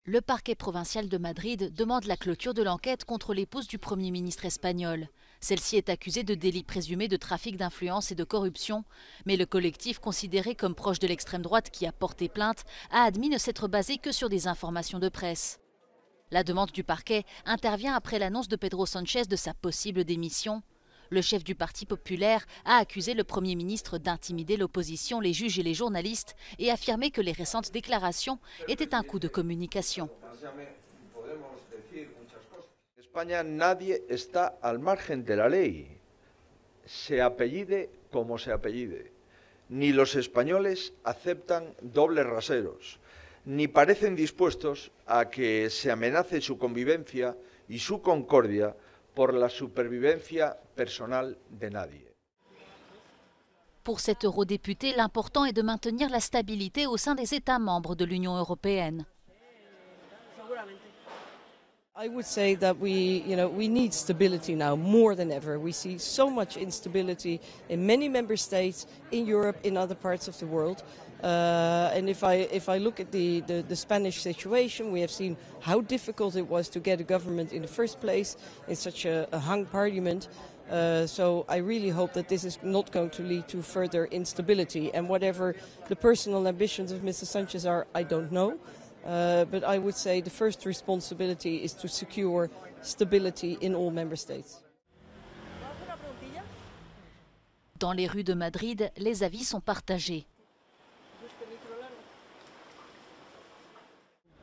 Le parquet provincial de Madrid demande la clôture de l'enquête contre l'épouse du Premier ministre espagnol. Celle-ci est accusée de délits présumés de trafic d'influence et de corruption, mais le collectif, considéré comme proche de l'extrême droite qui a porté plainte, a admis ne s'être basé que sur des informations de presse. La demande du parquet intervient après l'annonce de Pedro Sánchez de sa possible démission. Le chef du Parti populaire a accusé le Premier ministre d'intimider l'opposition, les juges et les journalistes et affirmé que les récentes déclarations étaient un coup de communication. En España nadie está al margen de la ley, se apellide como se apellide. Ni los españoles aceptan dobles raseros, ni parecen dispuestos a que se amenace su convivencia y su concordia por la supervivencia personal de nadie. Pour cet eurodéputé, l'important est de maintenir la stabilité au sein des États membres de l'Union européenne. I would say that we need stability now more than ever. We see so much instability in many member states, in Europe, in other parts of the world. And if I look at the Spanish situation, we have seen how difficult it was to get a government in the first place in such a hung parliament. So I really hope that this is not going to lead to further instability. And whatever the personal ambitions of Mr. Sanchez are, I don't know. But I would say the first responsibility is to secure stability in all member states. Dans les rues de Madrid, les avis sont partagés.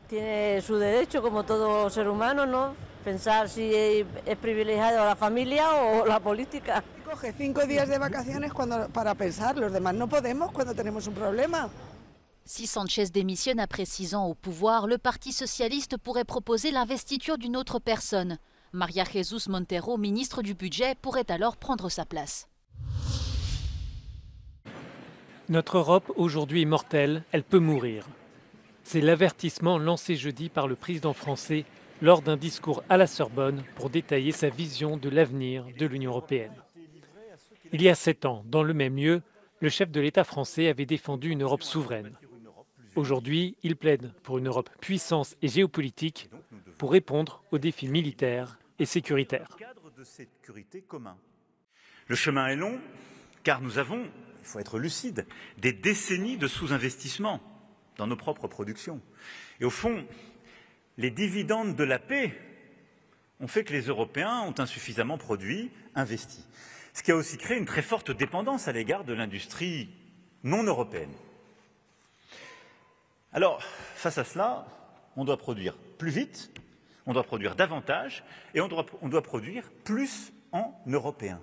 Tiene su derecho, como todo ser humano, ¿no? Pensar si es privilegiado la familia o la política. Coge 5 días de vacaciones para pensar, los demás no podemos cuando tenemos un problema. Si Sánchez démissionne après 6 ans au pouvoir, le Parti socialiste pourrait proposer l'investiture d'une autre personne. María Jesús Montero, ministre du Budget, pourrait alors prendre sa place. Notre Europe aujourd'hui est mortelle, elle peut mourir. C'est l'avertissement lancé jeudi par le président français lors d'un discours à la Sorbonne pour détailler sa vision de l'avenir de l'Union européenne. Il y a 7 ans, dans le même lieu, le chef de l'État français avait défendu une Europe souveraine. Aujourd'hui, il plaide pour une Europe puissance et géopolitique pour répondre aux défis militaires et sécuritaires. Le chemin est long, car nous avons, il faut être lucide, des décennies de sous-investissement dans nos propres productions. Et au fond, les dividendes de la paix ont fait que les Européens ont insuffisamment produit, investi. Ce qui a aussi créé une très forte dépendance à l'égard de l'industrie non européenne. Alors, face à cela, on doit produire plus vite, on doit produire davantage et on doit produire plus en européen.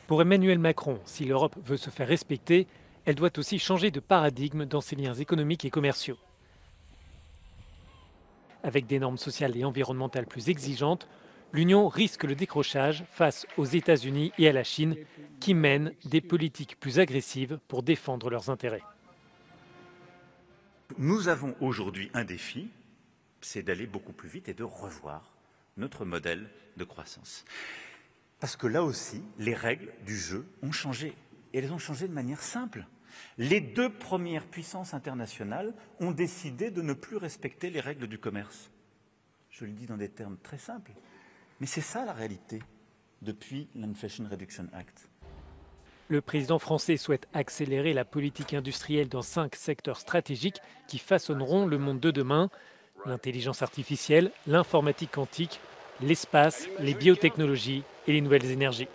Pour Emmanuel Macron, si l'Europe veut se faire respecter, elle doit aussi changer de paradigme dans ses liens économiques et commerciaux. Avec des normes sociales et environnementales plus exigeantes, l'Union risque le décrochage face aux États-Unis et à la Chine qui mènent des politiques plus agressives pour défendre leurs intérêts. Nous avons aujourd'hui un défi, c'est d'aller beaucoup plus vite et de revoir notre modèle de croissance. Parce que là aussi, les règles du jeu ont changé. Et elles ont changé de manière simple. Les 2 premières puissances internationales ont décidé de ne plus respecter les règles du commerce. Je le dis dans des termes très simples. Mais c'est ça la réalité depuis l'Inflation Reduction Act. Le président français souhaite accélérer la politique industrielle dans 5 secteurs stratégiques qui façonneront le monde de demain. L'intelligence artificielle, l'informatique quantique, l'espace, les biotechnologies et les nouvelles énergies.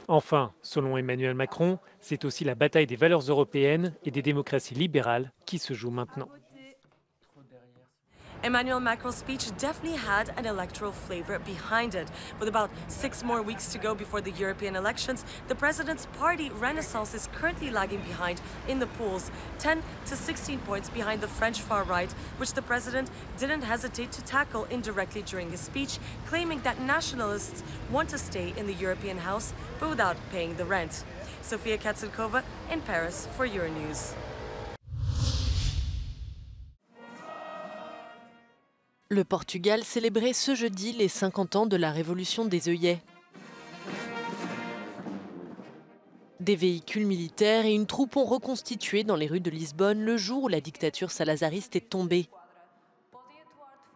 Enfin, selon Emmanuel Macron, c'est aussi la bataille des valeurs européennes et des démocraties libérales qui se joue maintenant. Emmanuel Macron's speech definitely had an electoral flavor behind it. With about 6 more weeks to go before the European elections, the president's party Renaissance is currently lagging behind in the polls, 10 to 16 points behind the French far right, which the president didn't hesitate to tackle indirectly during his speech, claiming that nationalists want to stay in the European House, but without paying the rent. Sofia Katsankova in Paris for Euronews. Le Portugal célébrait ce jeudi les 50 ans de la révolution des œillets. Des véhicules militaires et une troupe ont reconstitué dans les rues de Lisbonne le jour où la dictature salazariste est tombée.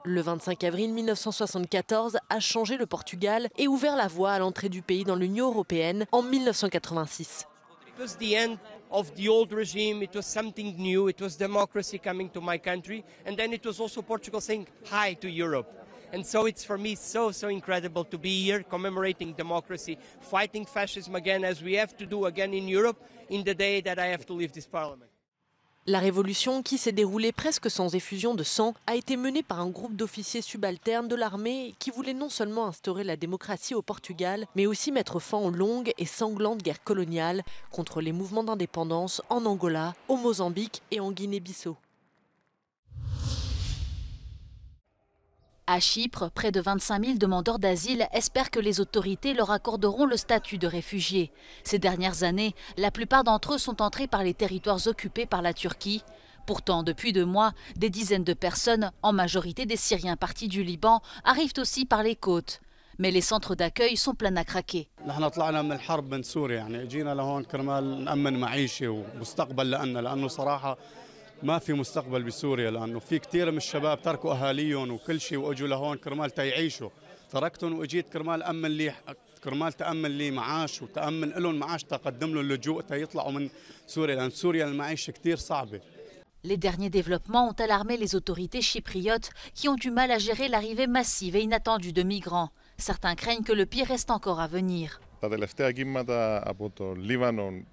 Le 25 avril 1974 a changé le Portugal et ouvert la voie à l'entrée du pays dans l'Union européenne en 1986. It was the end of the old regime, it was something new, it was democracy coming to my country, and then it was also Portugal saying hi to Europe. And so it's for me so incredible to be here commemorating democracy, fighting fascism again as we have to do again in Europe in the day that I have to leave this parliament. La révolution, qui s'est déroulée presque sans effusion de sang, a été menée par un groupe d'officiers subalternes de l'armée qui voulaient non seulement instaurer la démocratie au Portugal, mais aussi mettre fin aux longues et sanglantes guerres coloniales contre les mouvements d'indépendance en Angola, au Mozambique et en Guinée-Bissau. À Chypre, près de 25 000 demandeurs d'asile espèrent que les autorités leur accorderont le statut de réfugiés. Ces dernières années, la plupart d'entre eux sont entrés par les territoires occupés par la Turquie. Pourtant, depuis 2 mois, des dizaines de personnes, en majorité des Syriens partis du Liban, arrivent aussi par les côtes. Mais les centres d'accueil sont pleins à craquer. ما في مستقبل بسوريا لأنه في كثير من الشباب تركوا أهاليهم وكل شيء وأجوا لهون كرمال تيعيشوا تركتهم وأجيت كرمال تأمن لي معاش وتأمن لهم معاش تقدم لهم اللجوء تيطلعوا من سوريا لأن سوريا المعيشة كثير صعبة. Les derniers développements ont alarmé les autorités chypriotes qui ont du mal à gérer l'arrivée massive et inattendue de migrants. Certains craignent que le pire reste encore à venir. Τα τελευταία κύματα από το Λίβανο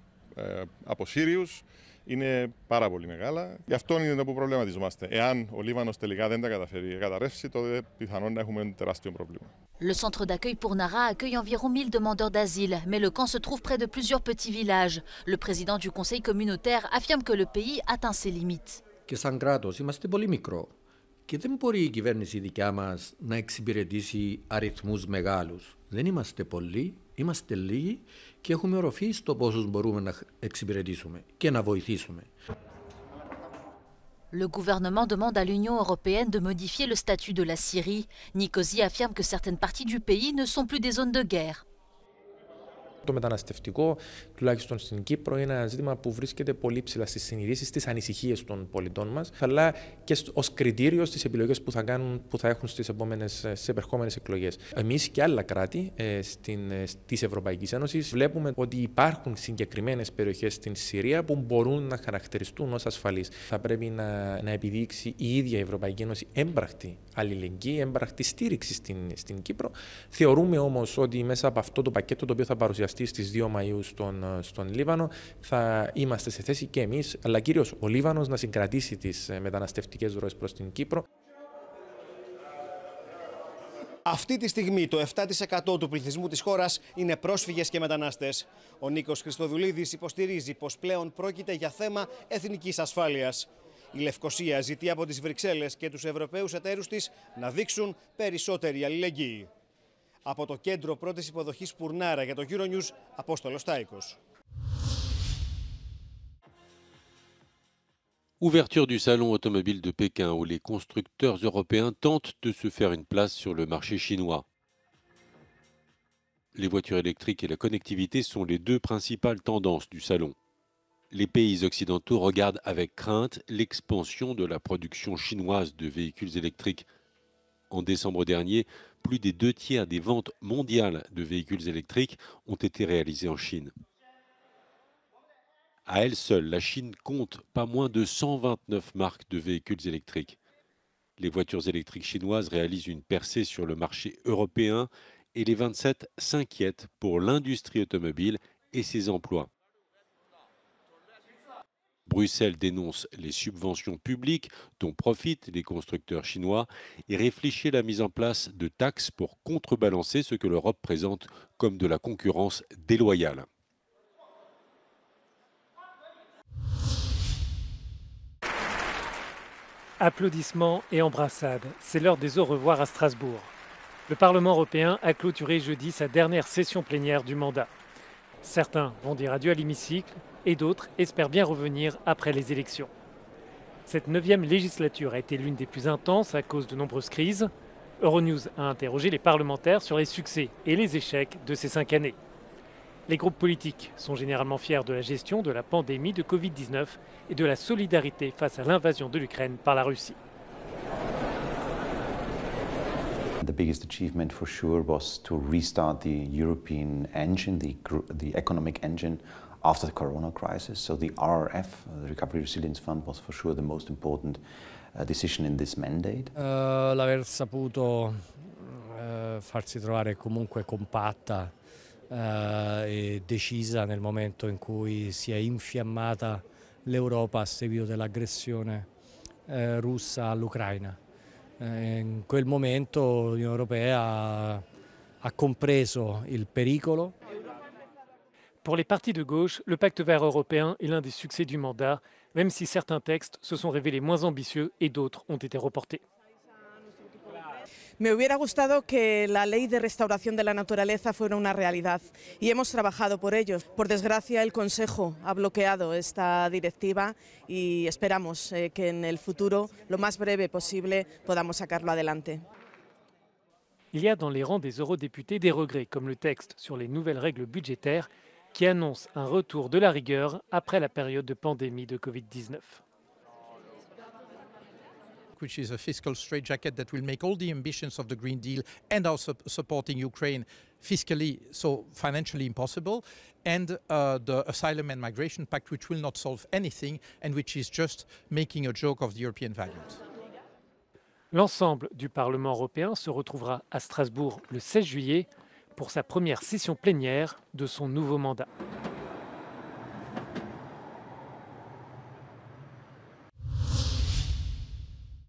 από Σύριους είναι πάρα πολύ μεγάλα. Γι' αυτό είναι που προβληματιζόμαστε. Εάν ο Λίβανος τελικά δεν τα καταφέρει, καταρρεύσει, τότε πιθανόν να έχουμε ένα τεράστιο πρόβλημα. Le centre d'accueil pour Nara accueille environ 1000 demandeurs d'asile, mais le camp se trouve près de plusieurs petits villages. Le président du conseil communautaire affirme que le pays atteint ses limites. Και σαν κράτος είμαστε πολύ μικρό και δεν μπορεί η κυβέρνηση δικιά μας να εξυπηρετήσει αριθμούς μεγάλους. Δεν είμαστε πολλοί, είμαστε λίγοι και έχουμε οροφή στο πόσους μπορούμε να εξυπηρετήσουμε και να βοηθήσουμε. Le gouvernement demande à l'Union européenne de modifier le statut de la Syrie. Nicosie affirme que certaines parties du pays ne sont plus des zones de guerre. Το μεταναστευτικό, τουλάχιστον στην Κύπρο, είναι ένα ζήτημα που βρίσκεται πολύ ψηλά στις συνειδήσεις, στις ανησυχίες των πολιτών μας, αλλά και ως κριτήριο στις επιλογές που θα έχουν στις επερχόμενες εκλογές. Εμείς και άλλα κράτη της Ευρωπαϊκής Ένωσης βλέπουμε ότι υπάρχουν συγκεκριμένες περιοχές στην Συρία που μπορούν να χαρακτηριστούν ως ασφαλείς. Θα πρέπει να επιδείξει η ίδια η Ευρωπαϊκή Ένωση έμπρακτη αλληλεγγύη, έμπρακτη στήριξη στην Κύπρο. Θεωρούμε όμως ότι μέσα από αυτό το πακέτο το οποίο θα παρουσιαστεί στις 2 Μαΐου στον Λίβανο θα είμαστε σε θέση και εμείς, αλλά κυρίως ο Λίβανος, να συγκρατήσει τις μεταναστευτικές ροές προς την Κύπρο. Αυτή τη στιγμή το 7% του πληθυσμού της χώρας είναι πρόσφυγες και μετανάστες. Ο Νίκος Χριστοδουλίδης υποστηρίζει πως πλέον πρόκειται για θέμα εθνικής ασφάλειας. Η Λευκοσία ζητεί από τις Βρυξέλλες και τους Ευρωπαίους εταίρους της να δείξουν περισσότερη αλληλεγγύη. Από το κέντρο πρώτης υποδοχής Πουρνάρα για το Euronews, Απόστολος Τάικος. Ouverture du salon automobile de Pékin où les constructeurs européens tentent de se faire une place sur le marché chinois. Les voitures électriques et la connectivité sont les 2 principales tendances du salon. Les pays occidentaux regardent avec crainte l'expansion de la production chinoise de véhicules électriques. En décembre dernier, plus des 2 tiers des ventes mondiales de véhicules électriques ont été réalisées en Chine. À elle seule, la Chine compte pas moins de 129 marques de véhicules électriques. Les voitures électriques chinoises réalisent une percée sur le marché européen et les 27 s'inquiètent pour l'industrie automobile et ses emplois. Bruxelles dénonce les subventions publiques dont profitent les constructeurs chinois et réfléchit à la mise en place de taxes pour contrebalancer ce que l'Europe présente comme de la concurrence déloyale. Applaudissements et embrassades. C'est l'heure des au revoir à Strasbourg. Le Parlement européen a clôturé jeudi sa dernière session plénière du mandat. Certains vont dire adieu à l'hémicycle et d'autres espèrent bien revenir après les élections. Cette 9e législature a été l'une des plus intenses à cause de nombreuses crises. Euronews a interrogé les parlementaires sur les succès et les échecs de ces 5 années. Les groupes politiques sont généralement fiers de la gestion de la pandémie de Covid-19 et de la solidarité face à l'invasion de l'Ukraine par la Russie. The biggest achievement for sure was to restart the European engine, the economic engine after the corona crisis. So the RRF, the Recovery Resilience Fund, was for sure the most important decision in this mandate. L'aver saputo farsi trovare comunque compatta e decisa nel momento in cui si è infiammata l'Europa a seguito dell'aggressione russa all'Ucraina. In quel momento l'Unione Europea ha compreso il pericolo. Pour les partis de gauche, le pacte vert européen est l'un des succès du mandat, même si certains textes se sont révélés moins ambitieux et d'autres ont été reportés. Me hubiera gustado que la ley de restauración de la naturaleza fuera una realidad y hemos trabajado por ello. Por desgracia, el Consejo ha bloqueado esta directiva y esperamos que en el futuro, lo más breve posible, podamos sacarlo adelante. Il y a dans les rangs des eurodéputés des regrets, comme le texte sur les nouvelles règles budgétaires qui annonce un retour de la rigueur après la période de pandémie de Covid-19. Which is a fiscal straitjacket that will make all the ambitions of the Green Deal and also supporting Ukraine fiscally, so financially impossible, and the Asylum and Migration Pact, which will not solve anything and which is just making a joke of the European values. L'ensemble du Parlement européen se retrouvera à Strasbourg le 16 juillet pour sa première session plénière de son nouveau mandat.